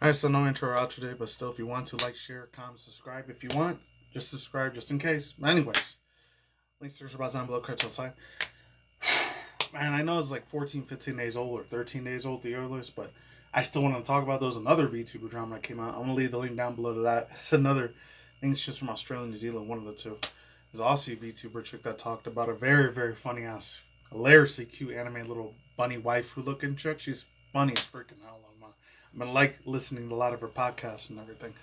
Alright, so no intro or outro today, but still, if you want to, like, share, comment, subscribe. If you want, just subscribe, just in case. But anyways, links to the down below, cards outside. Man, I know it's like 14, 15 days old, or 13 days old, the earliest, but I still want to talk about those. Another VTuber drama that came out. I'm going to leave the link down below to that. It's another, I think it's just from Australia, New Zealand, one of the two. There's also a VTuber chick that talked about a very, very funny ass, hilariously cute anime little bunny waifu looking chick. She's funny as freaking hell. I've been like listening to a lot of her podcasts and everything,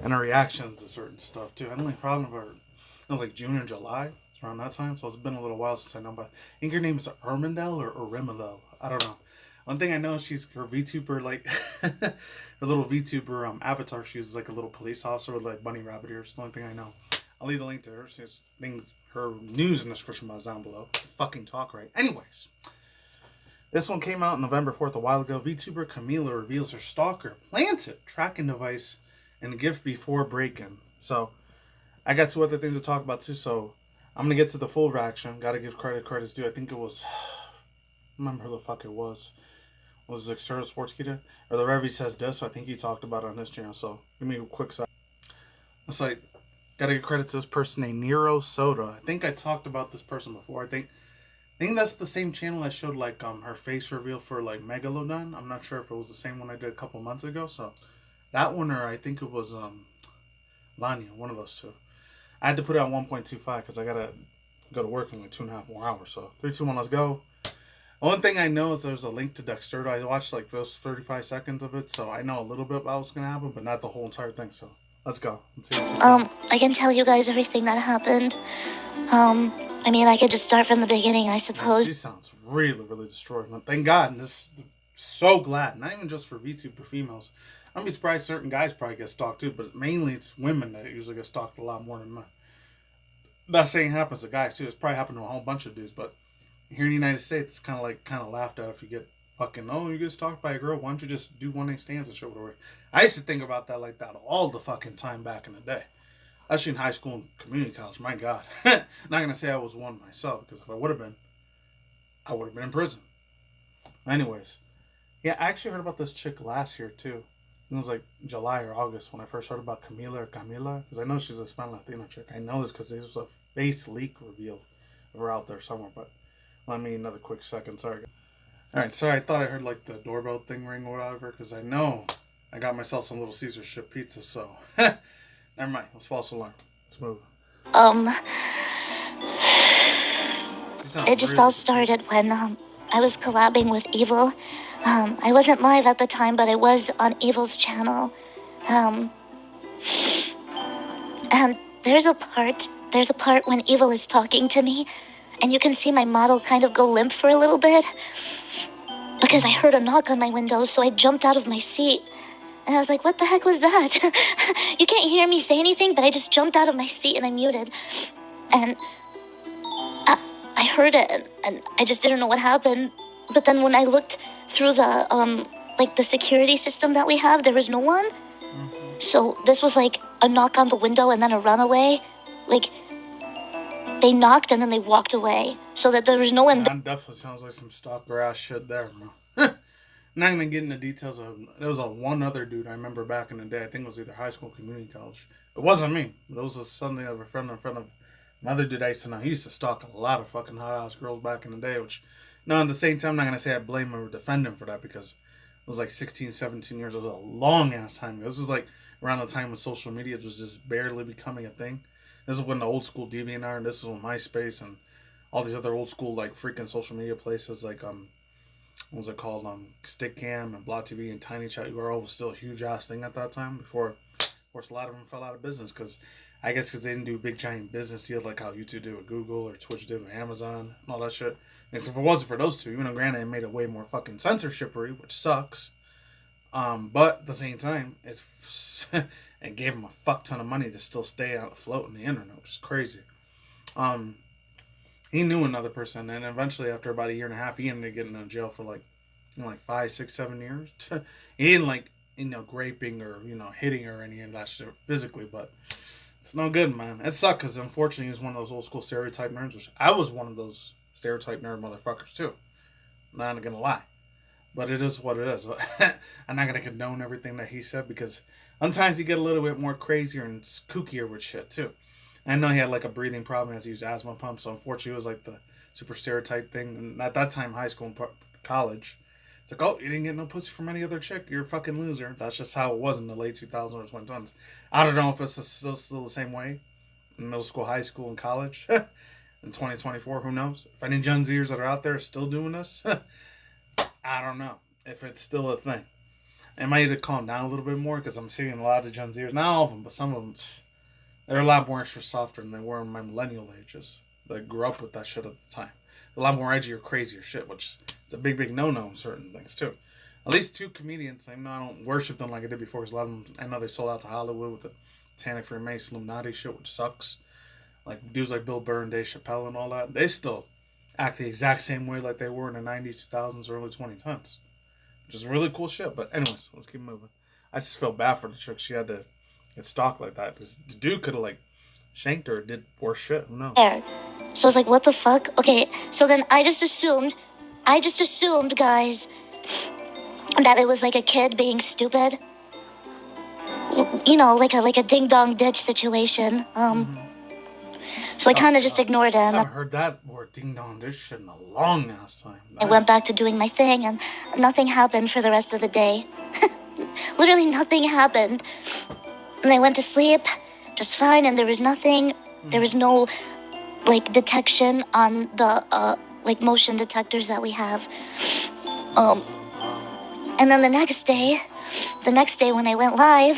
and her reactions to certain stuff too. I only probably her, it was like June or July, it's around that time. So it's been a little while since I know. But I think her name is Ermendel or Remedel. I don't know. One thing I know, she's her VTuber, like her little VTuber avatar. She uses like a little police officer with like bunny rabbit ears. The only thing I know. I'll leave the link to her. She's things, her news in the description box down below. Fucking talk right. Anyways. This one came out November 4th, a while ago. Vtuber Camila reveals her stalker planted tracking device in a gift before break-in. So, I got two other things to talk about too, so I'm going to get to the full reaction. Got to give credit's due. I think it was, I don't remember who the fuck it was. Was it External Sports Kita? Or the Revy Says This, so I think he talked about it on his channel, so give me a quick side. It's like, got to give credit to this person named Nero Soda. I think I talked about this person before. I think that's the same channel that showed like her face reveal for like Megalodon. I'm not sure if it was the same one I did a couple months ago. So that one, or I think it was Vanya, one of those two. I had to put it on 1.25 because I gotta go to work in like 2.5 more hours. So 3, 2, 1, let's go. One thing I know is there's a link to Dexterdo. I watched like those 35 seconds of it, so I know a little bit about what's gonna happen, but not the whole entire thing. So let's go. Let's see what she said. I can tell you guys everything that happened. I mean, I could just start from the beginning, I suppose. She sounds really, really destroyed. Thank God. And this, so glad. Not even just for VTuber females. I'd be surprised certain guys probably get stalked too, but mainly it's women that usually get stalked a lot more than men. That saying happens to guys too. It's probably happened to a whole bunch of dudes, but here in the United States, it's kind of laughed at if you get fucking, oh, you get stalked by a girl. Why don't you just do one night stands and show it away? I used to think about that like that all the fucking time back in the day. Actually in high school and community college, my God. Not going to say I was one myself, because if I would have been, I would have been in prison. Anyways. Yeah, I actually heard about this chick last year, too. It was like July or August when I first heard about Camila, because I know she's a Spanish Latina chick. I know this because there was a face leak reveal of her out there somewhere, but let me another quick second. Sorry. Alright, sorry, I thought I heard like the doorbell thing ring or whatever, because I know I got myself some Little Caesar ship pizza, so... Never mind. Let's false alarm. Let's move. It just all started when, I was collabing with Evil. I wasn't live at the time, but I was on Evil's channel. And there's a part when Evil is talking to me, and you can see my model kind of go limp for a little bit. Because I heard a knock on my window, so I jumped out of my seat. And I was like, what the heck was that? You can't hear me say anything, but I just jumped out of my seat and I muted. And I heard it, and I just didn't know what happened. But then when I looked through the, like the security system that we have, there was no one. So this was like a knock on the window and then a runaway. Like, they knocked and then they walked away. So that there was no one. That definitely sounds like some stalker ass shit there, man. Not even getting the details of. There was one other dude I remember back in the day. I think it was either high school or community college. It wasn't me. But it was something of a friend of another dude I used to know. He used to stalk a lot of fucking hot ass girls back in the day. Which, no, at the same time, I'm not gonna say I blame him or defend him for that, because it was like 16, 17 years. It was a long ass time ago. This was like around the time when social media was just barely becoming a thing. This is when the old school DeviantArt, and this is when MySpace and all these other old school like freaking social media places like what was it called? Stickcam and Blog TV and Tiny Chat URL was still a huge ass thing at that time. Before, of course, a lot of them fell out of business because they didn't do big giant business deals like how YouTube did with Google or Twitch did with Amazon and all that shit. And so if it wasn't for those two, even though granted it made it way more fucking censorshipery, which sucks. But at the same time, it gave him a fuck ton of money to still stay afloat on the internet, which is crazy. He knew another person, and eventually, after about 1.5 years, he ended up getting in jail for like 5, 6, 7 years. He didn't like graping or hitting her or any of that shit physically, but it's no good, man. It sucked because unfortunately, he was one of those old school stereotype nerds, which I was one of those stereotype nerd motherfuckers too. Not gonna lie, But it is what it is. I'm not gonna condone everything that he said because sometimes he get a little bit more crazier and kookier with shit too. I know he had like a breathing problem as he used asthma pump, so unfortunately it was like the super stereotype thing. And at that time, high school and college, it's like, oh, you didn't get no pussy from any other chick, you're a fucking loser. That's just how it was in the late 2000s or 2010s. I don't know if it's still the same way in middle school, high school, and college. In 2024, who knows? If any Gen Zers that are out there still doing this, I don't know if it's still a thing. It might have calmed down a little bit more because I'm seeing a lot of Gen Zers, not all of them, but some of them, they're a lot more extra softer than they were in my millennial ages. They grew up with that shit at the time. A lot more edgy or crazier shit, which is a big no-no in certain things too. At least two comedians, I know I don't worship them like I did before because a lot of them, I know they sold out to Hollywood with the Titanic for Mace Illuminati shit, which sucks. Like dudes like Bill Burr and Dave Chappelle and all that, they still act the exact same way like they were in the 90s, 2000s, early 2010s. Which is really cool shit. But anyways, let's keep moving. I just felt bad for the chick. She had to get stalked like that. Because the dude could have like shanked her or did worse shit. Who knows? So I was like, what the fuck? Okay, so then I just assumed, guys, that it was like a kid being stupid. You know, like a ding dong ditch situation. So I kind of just ignored him. I haven't heard that word ding dong ditch shit in a long ass time. I went back to doing my thing, and nothing happened for the rest of the day. Literally nothing happened. And I went to sleep just fine, and there was nothing. There was no like detection on the like motion detectors that we have. And then the next day when I went live,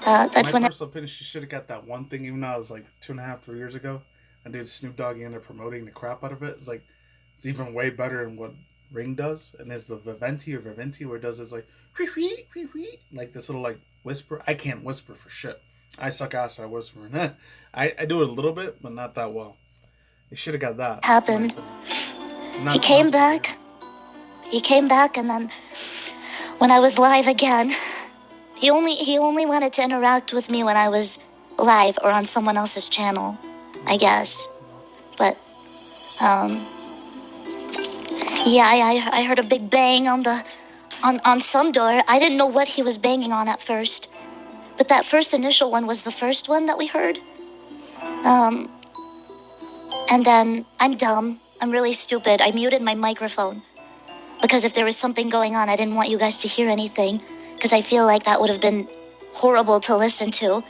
that's my when personal opinion, she should have got that one thing, even though it was like 2.5, 3 years ago. And dude, Snoop Dogg ended up promoting the crap out of it. It's like, it's even way better than what Ring does. And it's the Viventi where it does is like, like this little like whisper. I can't whisper for shit. I suck ass at whispering. I do it a little bit, but not that well. You should have got that. happened. He came back. He came back, and then when I was live again, he only wanted to interact with me when I was live or on someone else's channel, I guess. But yeah, I heard a big bang on some door. I didn't know what he was banging on at first, but that first initial one was the first one that we heard. And then I'm dumb. I'm really stupid. I muted my microphone because if there was something going on, I didn't want you guys to hear anything because I feel like that would have been horrible to listen to.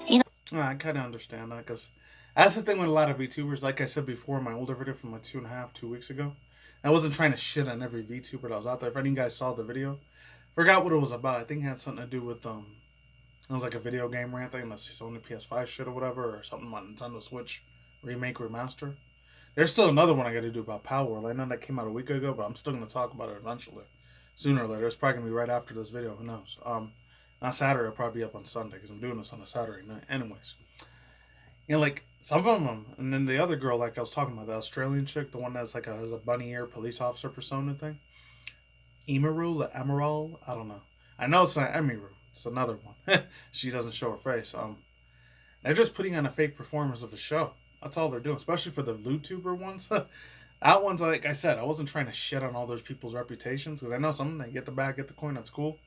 You know? I kind of understand that because that's the thing with a lot of VTubers. Like I said before in my older video from like 2 weeks ago, I wasn't trying to shit on every VTuber that was out there. If any of you guys saw the video, forgot what it was about. I think it had something to do with it was like a video game rant thing. Unless it's only PS5 shit or whatever, or something on Nintendo Switch remake remaster. There's still another one I got to do about Power World. I know that came out a week ago, but I'm still gonna talk about it eventually, sooner or later. It's probably gonna be right after this video. Who knows? Not Saturday. It'll probably be up on Sunday because I'm doing this on a Saturday night. Anyways, you know, like some of them, and then the other girl, like I was talking about, the Australian chick, the one that's like has a bunny ear police officer persona thing. Emerald, I don't know. I know it's not Emiru. It's another one. She doesn't show her face. They're just putting on a fake performance of the show. That's all they're doing, especially for the Vtuber ones. That one's, like I said, I wasn't trying to shit on all those people's reputations because I know some of them, they get the bag, get the coin, that's cool.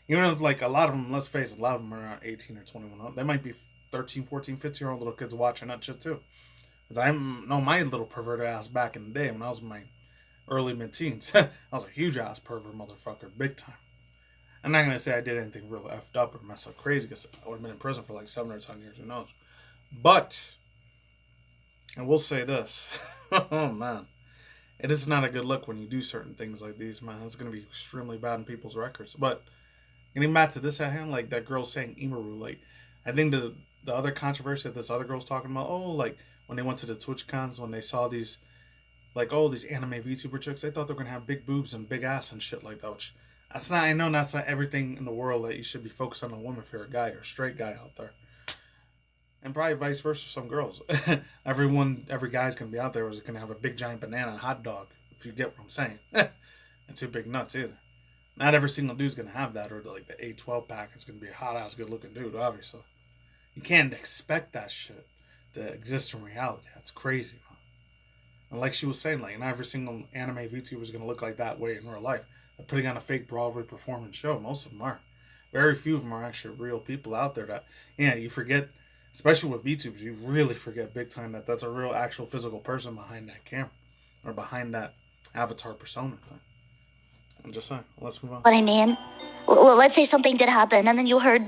Even if, like, a lot of them, let's face it, a lot of them are around 18 or 21. They might be 13, 14, 15-year-old little kids watching that shit too. Because I know my little perverted ass back in the day when I was in my early mid-teens. I was a huge ass pervert motherfucker, big time. I'm not going to say I did anything real effed up or messed up crazy because I would have been in prison for like 7 or 10 years, who knows. But, I will say this. Oh, man. It is not a good look when you do certain things like these, man. It's going to be extremely bad in people's records. But, getting back to this at hand, like that girl saying Imaru, like, I think the other controversy that this other girl's talking about, like, when they went to the Twitch cons, when they saw these, like, these anime VTuber chicks, they thought they were going to have big boobs and big ass and shit like that, which, I know that's not everything in the world that you should be focused on a woman if you're a guy or a straight guy out there. And probably vice versa for some girls. Every guy's going to be out there is going to have a big giant banana and hot dog, if you get what I'm saying. And two big nuts either. Not every single dude's going to have that, or like the A12 pack is going to be a hot-ass good-looking dude, obviously. You can't expect that shit to exist in reality. That's crazy, man. And like she was saying, like, not every single anime VTuber is going to look like that way in real life. They're putting on a fake Broadway performance show. Most of them are. Very few of them are actually real people out there that, yeah, you forget, especially with VTubers, you really forget big time that that's a real, actual, physical person behind that camera or behind that avatar persona thing. I'm just saying. Let's move on. What I mean? Let's say something did happen and then you heard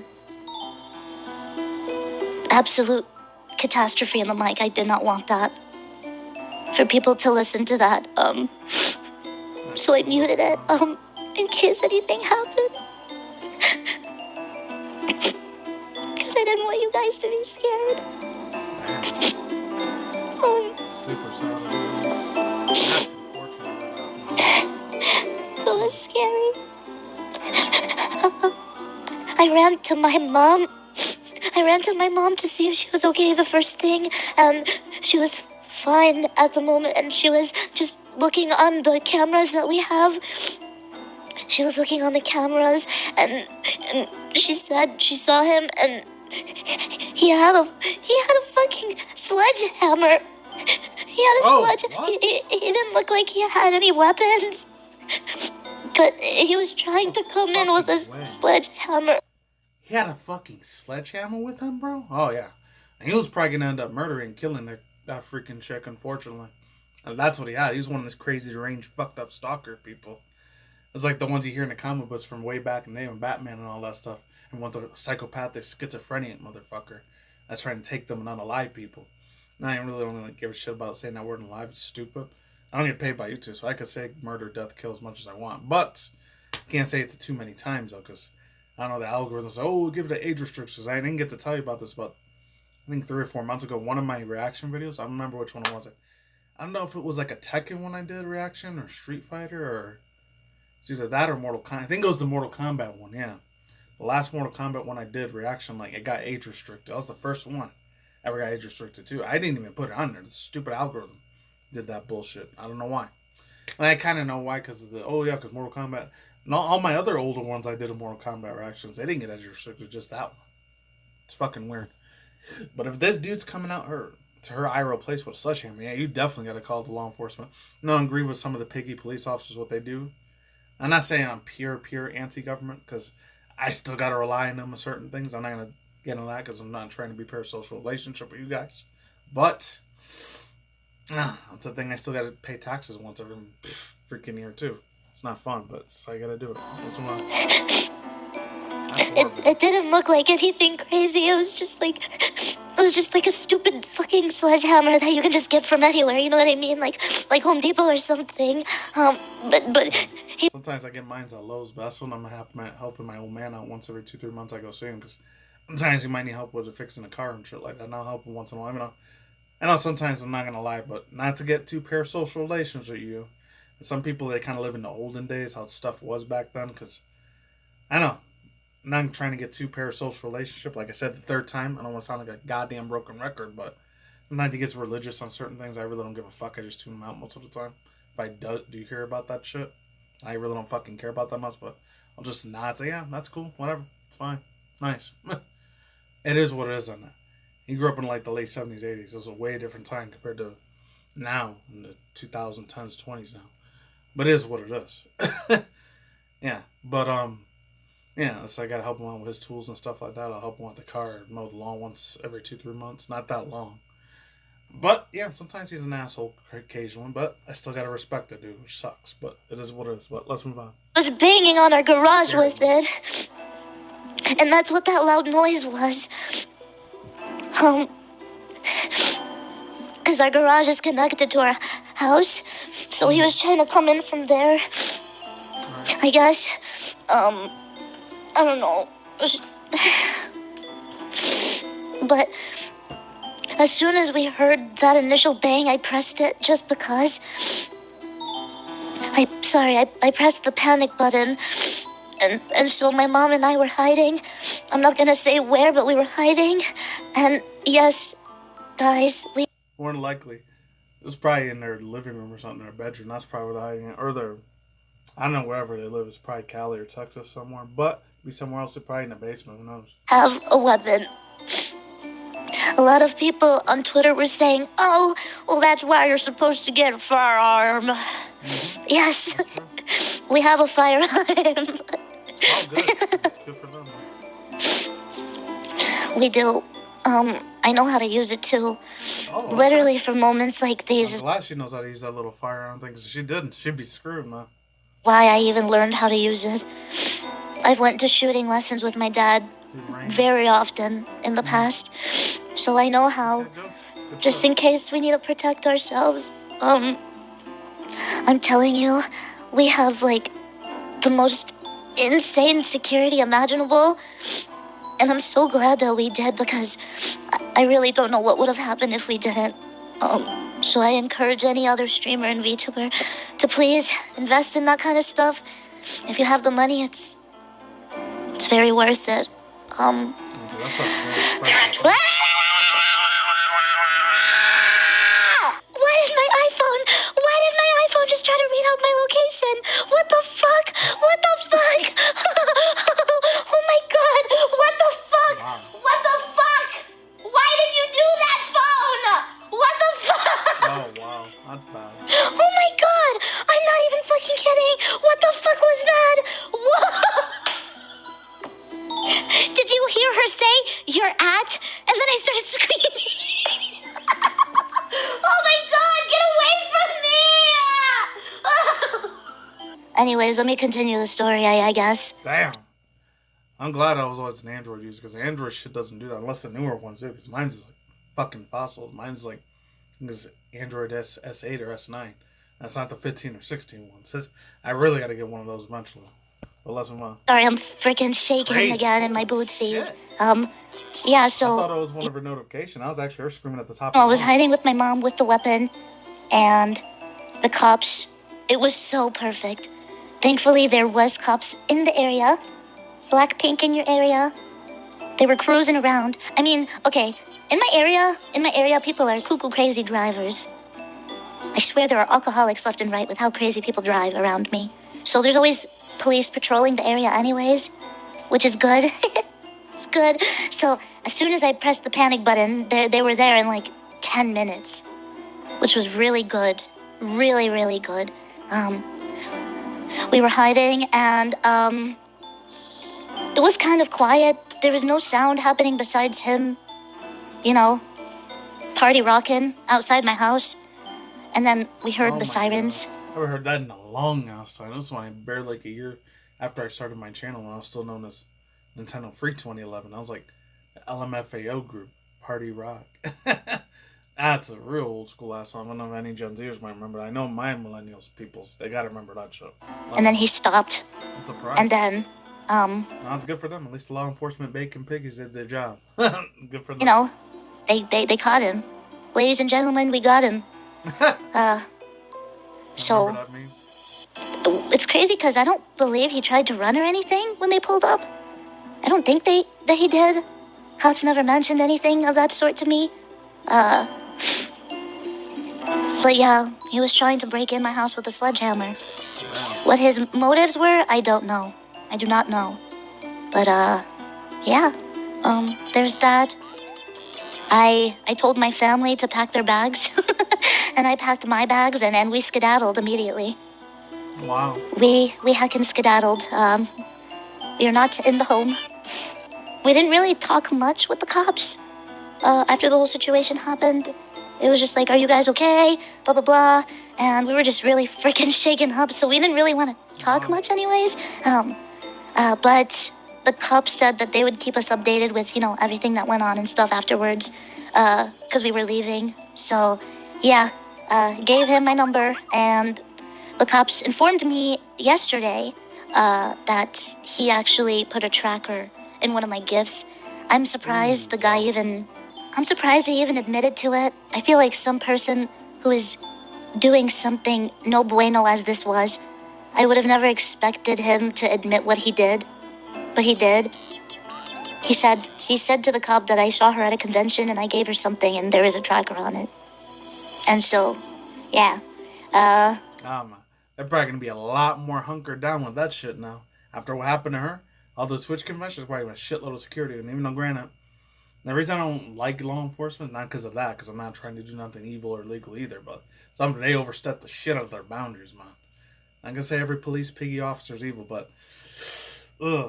absolute catastrophe in the mic. I did not want that. For people to listen to that. So I muted it, in case anything happened. Because I didn't want you guys to be scared. Super sad. That's unfortunate. It was scary. I ran to my mom. To see if she was okay the first thing, and she was fine at the moment, and she was just looking on the cameras that we have. She was looking on the cameras, and she said she saw him, and he had a fucking sledgehammer. He had a What? He didn't look like he had any weapons, but he was trying to come in with a sledgehammer. He had a fucking sledgehammer with him, bro? Oh, yeah. And he was probably going to end up murdering and killing that freaking chick, unfortunately. And that's what he had. He was one of those crazy, deranged, fucked up stalker people. It's like the ones you hear in the comic books from way back in the day with Batman and all that stuff. And one of the psychopathic, schizophrenic motherfucker that's trying to take them and unalive people. And I really don't give a shit about saying that word alive. It's stupid. I don't get paid by YouTube, so I could say murder, death, kill as much as I want. But I can't say it too many times, though, because I don't know, the algorithms, we'll give it age restrictions. I didn't get to tell you about this, but I think 3 or 4 months ago, one of my reaction videos, I don't remember which one it was. I don't know if it was like a Tekken one I did reaction, or Street Fighter, or it's either that or Mortal Kombat. I think it was the Mortal Kombat one, yeah. The last Mortal Kombat one I did reaction, like, it got age restricted. That was the first one I ever got age restricted too. I didn't even put it on there. The stupid algorithm did that bullshit. I don't know why. And I kind of know why, because of because Mortal Kombat. And all my other older ones I did in Mortal Kombat reactions, they didn't get age restricted, just that one. It's fucking weird. But if this dude's coming out to her IRL place with a sledgehammer, yeah, you definitely got to call the law enforcement. No, I agree with some of the piggy police officers, what they do. I'm not saying I'm pure anti-government, because I still got to rely on them with certain things. I'm not going to get into that, because I'm not trying to be parasocial relationship with you guys. But that's the thing. I still got to pay taxes once every freaking year, too. It's not fun, but I gotta do it. It didn't look like anything crazy. It was just like a stupid fucking sledgehammer that you can just get from anywhere. You know what I mean? Like Home Depot or something. Sometimes I get mines at Lowe's, but that's when I'm helping my old man out once every 2-3 months. I go see him, because sometimes he might need help with fixing a car and shit like that. And I'll help him once in a while. I know sometimes I'm not gonna lie, but not to get too parasocial relations with you. Some people, they kind of live in the olden days, how stuff was back then, because I know, I'm not trying to get too parasocial relationship. Like I said the third time, I don't want to sound like a goddamn broken record, but sometimes he gets religious on certain things. I really don't give a fuck. I just tune him out most of the time. If I do you hear about that shit, I really don't fucking care about that much, but I'll just nod, say, yeah, that's cool, whatever, it's fine, nice. It is what it is on that. He grew up in like the late 70s, 80s. It was a way different time compared to now, in the 2010s, 20s now. But it is what it is. Yeah. But, yeah, so I got to help him out with his tools and stuff like that. I'll help him with the car, mow the lawn once every 2-3 months. Not that long. But, yeah, sometimes he's an asshole occasionally, but I still got to respect it, dude, which sucks. But it is what it is. But let's move on. I was banging on our garage with it. And that's what that loud noise was. Because our garage is connected to our house, so he was trying to come in from there. I guess. I don't know. But as soon as we heard that initial bang, I pressed it just because. I pressed the panic button. And so my mom and I were hiding. I'm not gonna say where, but we were hiding. And yes, guys, more than likely, it was probably in their living room or something, in their bedroom. That's probably where they're hiding it. Or I don't know, wherever they live. It's probably Cali or Texas somewhere. But be somewhere else, they're probably in the basement. Who knows? Have a weapon. A lot of people on Twitter were saying, oh, well, that's why you're supposed to get a firearm. Mm-hmm. Yes, we have a firearm. Oh, good. That's good for them. We do. I know how to use it too. Oh, okay. Literally for moments like these. I'm glad she knows how to use that little firearm thing, because if she didn't, she'd be screwed, man. Why I even learned how to use it. I've went to shooting lessons with my dad very often in the past, so I know how. Okay, good Just stuff. in case we need to protect ourselves. I'm telling you, we have like the most insane security imaginable, and I'm so glad that we did, because I really don't know what would have happened if we didn't. So I encourage any other streamer and VTuber to please invest in that kind of stuff. If you have the money, it's very worth it. Okay, that stuff is very expensive. Why did my iPhone just try to read out my location? What the fuck? What the fuck? Oh my god, what the fuck? Wow. What the fuck? Why did you do that, phone? What the fuck? Oh, wow. That's bad. Oh my god, I'm not even fucking kidding. What the fuck was that? What? Did you hear her say, you're at? And then I started screaming. Oh my god, get away from me! Anyways, let me continue the story, I guess. Damn. I'm glad I was always an Android user, because Android shit doesn't do that, unless the newer ones do, because mine's like fucking fossil. Mine's like, I think it's Android S8 or S9. That's not the 15 or 16 ones. I really gotta get one of those eventually. But let's move on. Sorry, I'm freaking shaking Crazy. again in my bootsies. Shit. Yeah, so... I thought it was one of her notifications. I was actually her screaming at the top I of the was phone. hiding with my mom with the weapon, and the cops, it was so perfect. Thankfully, there was cops in the area. Black pink in your area. They were cruising around. I mean, okay, in my area, people are cuckoo crazy drivers. I swear there are alcoholics left and right with how crazy people drive around me. So there's always police patrolling the area anyways, which is good. It's good. So as soon as I pressed the panic button, they were there in like 10 minutes, which was really good. Really, really good. We were hiding, and it was kind of quiet. There was no sound happening besides him, you know, party rocking outside my house. And then we heard the sirens. God. I haven't heard that in a long ass time. This was barely like a year after I started my channel, when I was still known as Nintendo Freak 2011. I was like the LMFAO group, Party Rock. That's a real old school ass song. I don't know if any Gen Zers might remember. I know my millennials peoples, they gotta remember that show. And then he stopped. That's a surprise. And then, no, it's good for them. At least the law enforcement bacon piggies did their job. Good for them. You know, they caught him. Ladies and gentlemen, we got him. So Remember that meme? it's crazy because I don't believe he tried to run or anything when they pulled up. I don't think that he did. Cops never mentioned anything of that sort to me. But yeah, he was trying to break in my house with a sledgehammer. Wow. What his motives were, I don't know. I do not know. But yeah. There's that. I told my family to pack their bags, and I packed my bags, and we skedaddled immediately. Wow. We heckin' skedaddled. We are not in the home. We didn't really talk much with the cops after the whole situation happened. It was just like, are you guys okay? Blah, blah, blah. And we were just really freaking shaken up, so we didn't really want to talk much anyways. But the cops said that they would keep us updated with, you know, everything that went on and stuff afterwards, because we were leaving. So, yeah, gave him my number, and the cops informed me yesterday that he actually put a tracker in one of my gifts. I'm surprised he even admitted to it. I feel like some person who is doing something no bueno as this was, I would have never expected him to admit what he did. But he did. He said to the cop that I saw her at a convention and I gave her something and there is a tracker on it. And so, yeah. They're probably gonna be a lot more hunkered down with that shit now. After what happened to her, all those Twitch conventions probably have a shitload of security, and even though granted, And the reason I don't like law enforcement, not because of that, because I'm not trying to do nothing evil or illegal either, but they overstep the shit out of their boundaries, man. I'm gonna say every police piggy officer is evil, but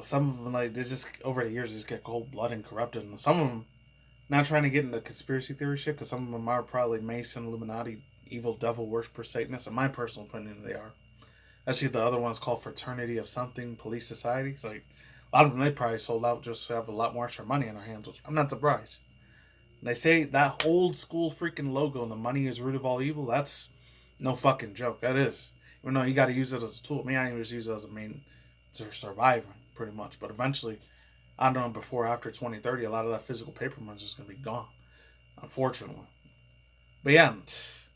some of them, like, they just over the years just get cold blooded and corrupted, and some of them, not trying to get into conspiracy theory shit, because some of them are probably Mason, Illuminati, evil devil worshiper Satanists. In my personal opinion, they are. Actually, the other one's called Fraternity of Something Police Society. It's like a lot of them, they probably sold out just to have a lot more extra money in their hands, which I'm not surprised. And they say that old school freaking logo and the money is root of all evil. That's no fucking joke. That is. Even though you got to use it as a tool. Me, I just use it as a main to survive, pretty much. But eventually, I don't know, before after 2030, a lot of that physical paper money is just going to be gone. Unfortunately. But yeah, it's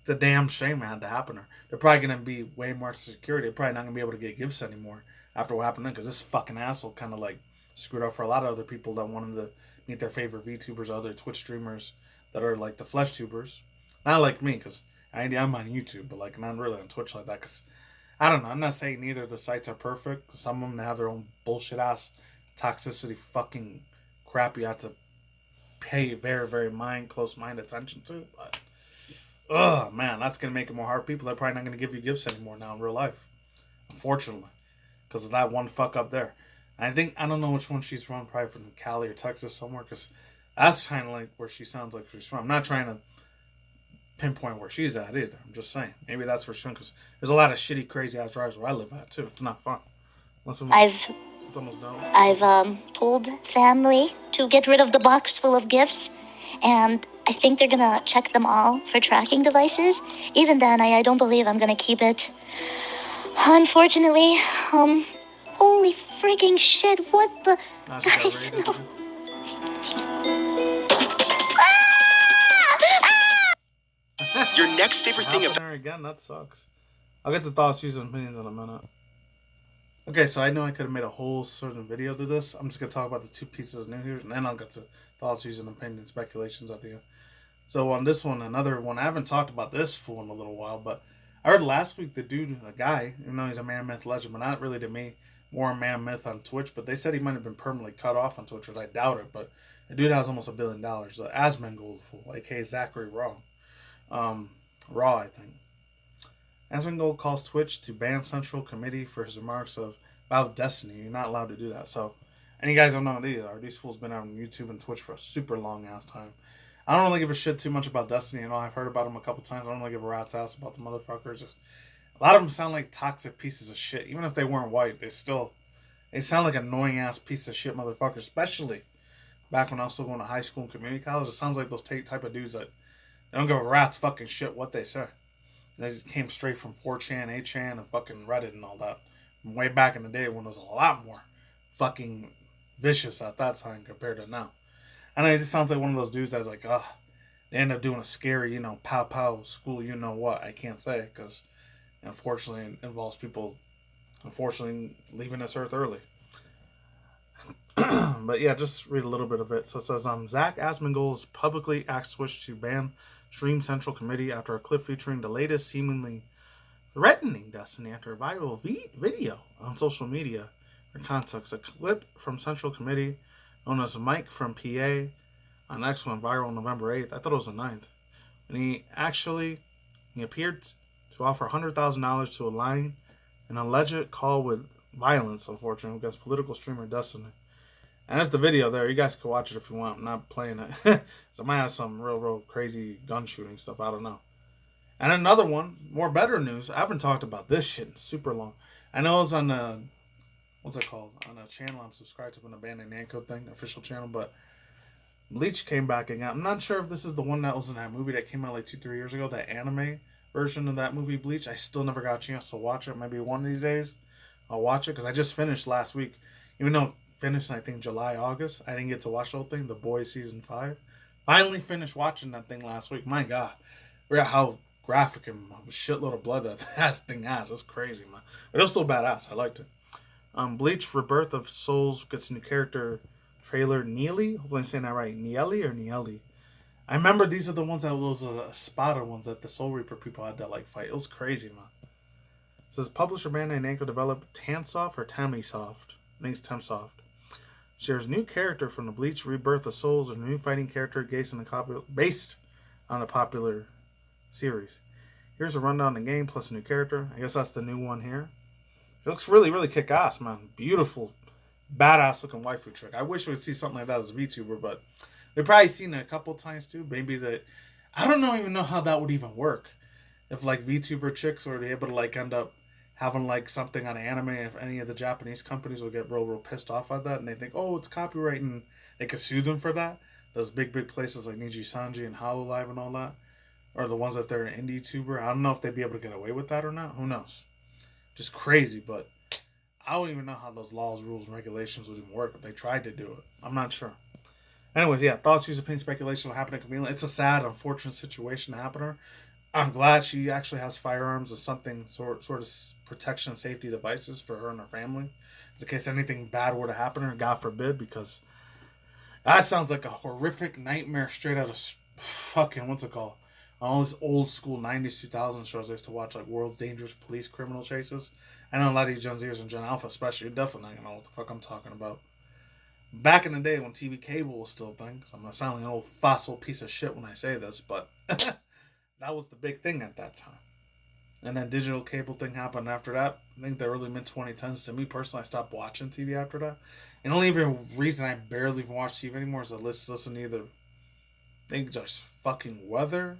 a damn shame it had to happen. They're probably going to be way more security. They're probably not going to be able to get gifts anymore after what happened then, because this fucking asshole kind of like screwed up for a lot of other people that wanted to meet their favorite VTubers, other Twitch streamers that are like the flesh tubers. Not like me, because I'm on YouTube, but like not really on Twitch like that, because I don't know. I'm not saying neither of the sites are perfect. Some of them have their own bullshit ass toxicity fucking crap you have to pay very, very close mind attention to. But man, that's gonna make it more hard. People are probably not gonna give you gifts anymore now in real life, unfortunately, because of that one fuck up there. I don't know which one she's from, probably from Cali or Texas somewhere, because that's kind of like where she sounds like she's from. I'm not trying to pinpoint where she's at either. I'm just saying maybe that's where she's from, because there's a lot of shitty, crazy ass drives where I live at too. It's not fun. I've told family to get rid of the box full of gifts, and I think they're gonna check them all for tracking devices. Even then, I don't believe I'm gonna keep it. Unfortunately, holy freaking shit! What the guys? No. Your next favorite thing about again, that sucks. I'll get to thoughts, views, and opinions in a minute. Okay, so I know I could have made a whole sort of video to this. I'm just gonna talk about the two pieces of news here, and then I'll get to thoughts, views, and opinions, speculations at the end. So on this one, another one, I haven't talked about this fool in a little while, but I heard last week the guy, even though he's a man myth legend, but not really to me, more a man myth on Twitch, but they said he might have been permanently cut off on Twitch, which I doubt it, but the dude has almost $1 billion. The Asmongold fool, aka Zachary Raw. Raw, I think. Asmongold calls Twitch to ban Central Committee for his remarks about Destiny. You're not allowed to do that. So, and you guys don't know what these are. These fools been on YouTube and Twitch for a super long ass time. I don't really give a shit too much about Destiny. You know, I've heard about them a couple times. I don't really give a rat's ass about the motherfuckers. Just, a lot of them sound like toxic pieces of shit. Even if they weren't white, they sound like annoying ass piece of shit motherfuckers. Especially back when I was still going to high school and community college. It sounds like those type of dudes that they don't give a rat's fucking shit what they say. They just came straight from 4chan, 8chan, and fucking Reddit and all that. From way back in the day when it was a lot more fucking vicious at that time compared to now. And it just sounds like one of those dudes that's like, they end up doing a scary, pow pow school, you know what. I can't say because, unfortunately, it involves people, unfortunately, leaving this earth early. But yeah, just read a little bit of it. So it says, Zach Asmongold publicly asked Twitch to ban Stream Central Committee after a clip featuring the latest seemingly threatening Destiny after a viral video on social media. For context, a clip from Central Committee known as Mike from PA on X went viral on November 8th. I thought it was the 9th. And he appeared to offer $100,000 to align an alleged call with violence, unfortunately, against political streamer Destiny. And that's the video there. You guys can watch it if you want. I'm not playing it. So I might have some real crazy gun shooting stuff. I don't know. And another one, more better news. I haven't talked about this shit in super long. I know it's on a, what's it called? On a channel I'm subscribed to, an Abandoned Namco thing, official channel. But Bleach came back again. I'm not sure if this is the one that was in that movie that came out like 2-3 years ago. That anime version of that movie, Bleach. I still never got a chance to watch it. Maybe one of these days I'll watch it. Because I just finished last week. Even though finished in, I think, July, August. I didn't get to watch the whole thing. The Boys Season 5. Finally finished watching that thing last week. My God. Forgot how graphic and a shitload of blood that thing has. That's crazy, man. But it was still badass. I liked it. Bleach Rebirth of Souls gets a new character trailer. Neely? Hopefully I'm saying that right. Nieli or Nieli? I remember these are the ones that those Spada ones that the Soul Reaper people had that like fight. It was crazy, man. It says publisher Bandai Namco developed Tansoft or Tamisoft. I think it's Temsoft. shares new character from the Bleach Rebirth of Souls, a new fighting character based on a popular series. Here's a rundown of the game plus a new character. I guess that's the new one here. It looks really, really kick-ass, man. Beautiful, badass-looking waifu trick. I wish we would see something like that as a VTuber, but they've probably seen it a couple times, too. Maybe that... I don't even know how that would even work. If, like, VTuber chicks were able to, like, end up having, like, something on anime, if any of the Japanese companies would get real pissed off at that, and they think, oh, it's copyright, and they could sue them for that. Those big places like Niji Sanji and Hololive and all that. Or the ones that they're an indie tuber. I don't know if they'd be able to get away with that or not. Who knows? Just crazy, but I don't even know how those laws, rules, and regulations would even work if they tried to do it. I'm not sure. Anyways, yeah, thoughts, views, opinions, speculation, what happened to Camila. It's a sad, unfortunate situation to happen to her. I'm glad she actually has firearms or something, sort of protection and safety devices for her and her family. In case anything bad were to happen to her, God forbid, because that sounds like a horrific nightmare straight out of fucking, what's it called? All these old school 90s, 2000s shows I used to watch, like World's Dangerous Police Criminal Chases. I know a lot of you Gen Zers and Gen Alpha especially, you're definitely not going to know what the fuck I'm talking about. Back in the day when TV cable was still a thing, so I'm going to sound like an old fossil piece of shit when I say this, but that was the big thing at that time. And then digital cable thing happened after that. I think the early mid-2010s. To me personally, I stopped watching TV after that. And the only reason I barely even watch TV anymore is to listen to either, I think, just fucking weather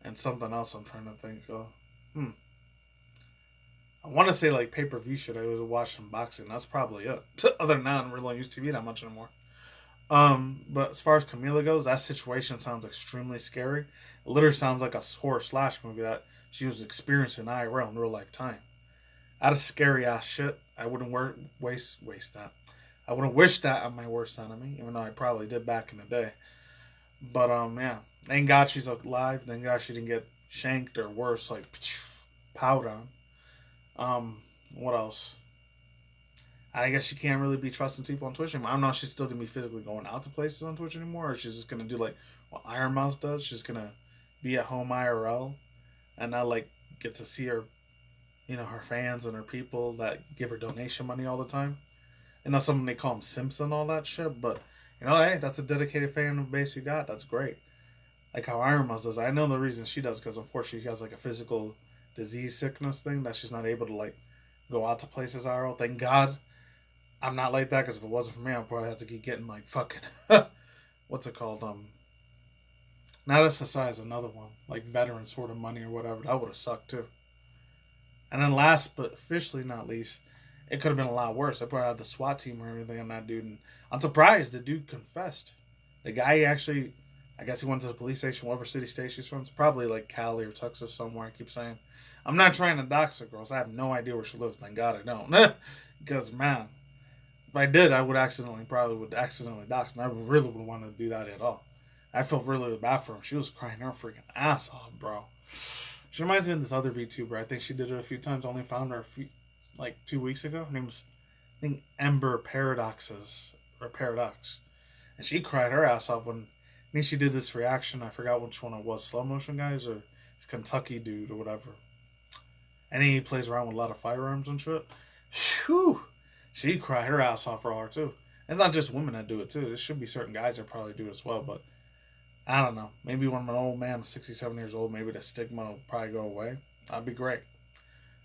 and something else I'm trying to think of. I want to say like pay-per-view shit. I was watching boxing. That's probably it. Other than that, I don't really use TV that much anymore. But as far as Camila goes, that situation sounds extremely scary. It literally sounds like a horror slash movie that she was experiencing IRL in real life time. That is scary ass shit. I wouldn't waste that. I wouldn't wish that on my worst enemy, even though I probably did back in the day. But yeah, thank God she's alive. Thank God she didn't get shanked or worse, like powder on. What else? I guess she can't really be trusting people on Twitch anymore. I don't know if she's still gonna be physically going out to places on Twitch anymore, or she's just gonna do like what Iron Mouse does. She's gonna be at home IRL and not like get to see her, her fans and her people that give her donation money all the time. And that's something they call them simps and all that shit, but hey, that's a dedicated fan base you got. That's great. Like how Iron Mouse does. I know the reason she does because unfortunately she has like a physical disease sickness thing that she's not able to like go out to places IRL. Thank God I'm not like that, because if it wasn't for me, I'd probably have to keep getting like fucking what's it called? Not SSI is another one, like veteran sort of money or whatever. That would have sucked too. And then last but officially not least, it could have been a lot worse. I probably had the SWAT team or everything on that dude, and I'm surprised the dude confessed. The guy actually, I guess he went to the police station, whatever city station he's from. It's probably like Cali or Texas somewhere. I keep saying, I'm not trying to dox her, girls. I have no idea where she lives. Thank God I don't. Because man, if I did, I would accidentally dox, and I really wouldn't want to do that at all. I felt really bad for her. She was crying her freaking ass off, bro. She reminds me of this other VTuber. I think she did it a few times. I only found her 2 weeks ago. Her name was, I think, Ember Paradox. And she cried her ass off when, I think she did this reaction. I forgot which one it was. Slow Motion Guys or this Kentucky dude or whatever. And he plays around with a lot of firearms and shit. Whew. She cried her ass off for her too. It's not just women that do it too. There should be certain guys that probably do it as well, but I don't know. Maybe when I'm an old man, 67 years old, maybe the stigma will probably go away. That'd be great.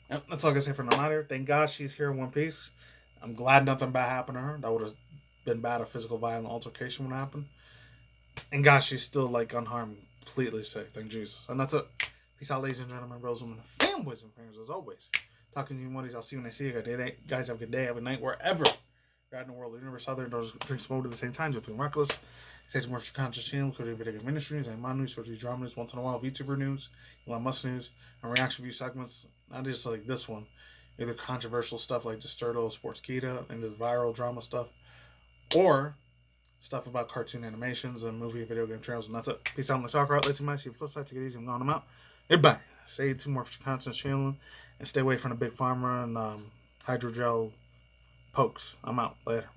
Yep, that's all I can say for no matter. Thank God she's here in one piece. I'm glad nothing bad happened to her. That would have been bad if physical violent altercation would happen. And God, she's still like unharmed, completely safe. Thank Jesus. And that's it. Peace out, ladies and gentlemen, bros, women, fanboys, and friends, as always. Talking to you, buddies. I'll see you when I see you. Guys, have a good day. Have a night wherever you're at in the world. The universe out there. Don't just drink smoke at the same time. Just being reckless. Stay to more conscious channel. Including video game ministries and my news, sort of drama news, once in a while, VTuber news, Elon Musk news, and reaction view segments. Not just like this one. Either controversial stuff like Disturdo, Sports Kita, and the viral drama stuff, or stuff about cartoon animations and movie and video game trailers. And that's it. Peace out. My stalker out. Let's see my see you flip side. Take it easy. I'm going them out. Goodbye. Stay tuned more for content channel and stay away from the big pharma and hydrogel pokes. I'm out. Later.